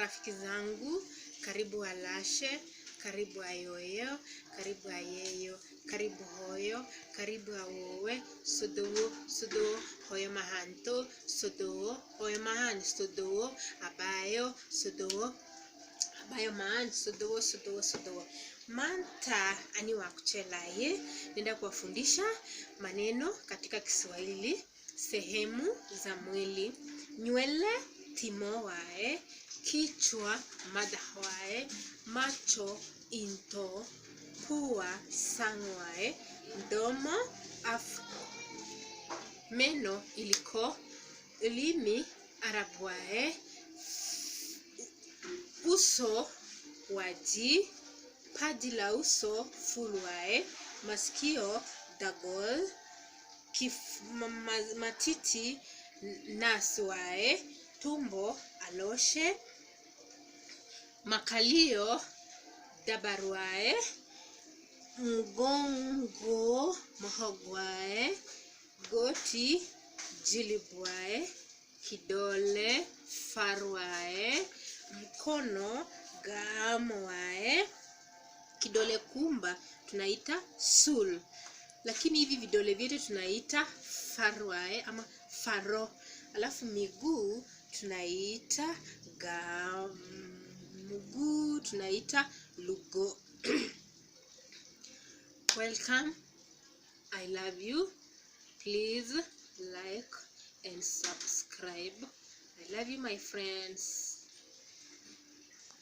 marafiki zangu, karibu Alashe, karibu Ayoyo, karibu Ayeyo, karibu Hoyo, karibu Awowe, Sudo, Hoyo Mahanto, Sudo, Hoyo Mahan, Sudo, Abayo, Sudo, Abayo Mahan, Sudo. Manta ani wa kuchela ye, nenda kuwafundisha maneno katika Kiswahili, sehemu za mwili. Nywele timo wae, kichwa madah wae, macho into, pua sang wae, mdomo afu, meno iliko, ulimi arab wae, uso waji, paji la uso full wae, masikio dagol, matiti nas wae, tumbo aloshe, makalio dabar wae, mgongo mahogwae, goti jilib wae, kidole farwae, mkono gam wae, kidole kumba tunaita sul, lakini hivi vidole vyote tunaita farwae ama faro. Alafu miguu tunaita mguu tunaita lugo. Welcome. I love you. Please like and subscribe. I love you, my friends.